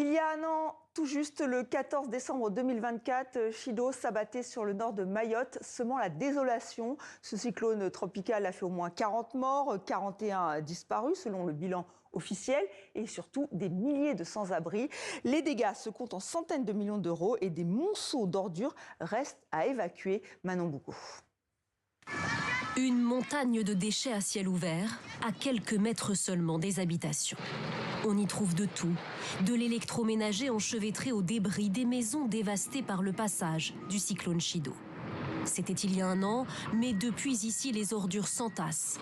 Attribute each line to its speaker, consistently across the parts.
Speaker 1: Il y a un an, tout juste le 14 décembre 2024, Chido s'abattait sur le nord de Mayotte, semant la désolation. Ce cyclone tropical a fait au moins 40 morts, 41 disparus selon le bilan officiel et surtout des milliers de sans-abri. Les dégâts se comptent en centaines de millions d'euros et des monceaux d'ordures restent à évacuer. Manon Boucaud.
Speaker 2: Une montagne de déchets à ciel ouvert, à quelques mètres seulement des habitations. On y trouve de tout, de l'électroménager enchevêtré aux débris des maisons dévastées par le passage du cyclone Chido. C'était il y a un an, mais depuis ici, les ordures s'entassent,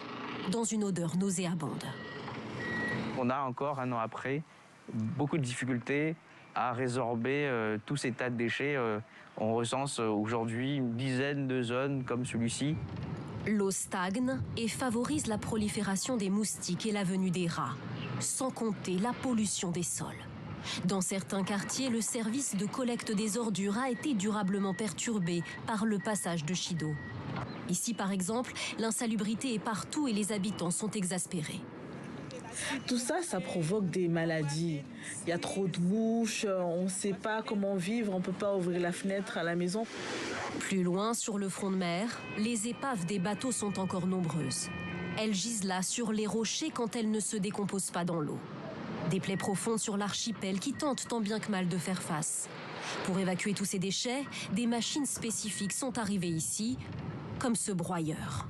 Speaker 2: dans une odeur nauséabonde.
Speaker 3: On a encore, un an après, beaucoup de difficultés à résorber tous ces tas de déchets. On recense aujourd'hui une dizaine de zones comme celui-ci.
Speaker 2: L'eau stagne et favorise la prolifération des moustiques et la venue des rats, sans compter la pollution des sols. Dans certains quartiers, le service de collecte des ordures a été durablement perturbé par le passage de Chido. Ici, par exemple, l'insalubrité est partout et les habitants sont exaspérés.
Speaker 4: Tout ça, ça provoque des maladies. Il y a trop de mouches, on ne sait pas comment vivre, on ne peut pas ouvrir la fenêtre à la maison.
Speaker 2: Plus loin, sur le front de mer, les épaves des bateaux sont encore nombreuses. Elles gisent là, sur les rochers, quand elles ne se décomposent pas dans l'eau. Des plaies profondes sur l'archipel qui tentent tant bien que mal de faire face. Pour évacuer tous ces déchets, des machines spécifiques sont arrivées ici, comme ce broyeur.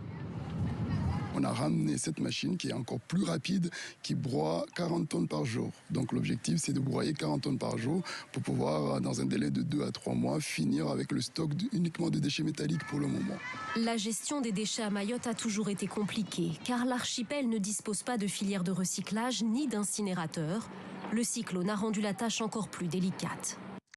Speaker 5: On a ramené cette machine qui est encore plus rapide, qui broie 40 tonnes par jour. Donc l'objectif, c'est de broyer 40 tonnes par jour pour pouvoir, dans un délai de 2 à 3 mois, finir avec le stock uniquement de déchets métalliques pour le moment.
Speaker 2: La gestion des déchets à Mayotte a toujours été compliquée, car l'archipel ne dispose pas de filière de recyclage ni d'incinérateur. Le cyclone a rendu la tâche encore plus délicate.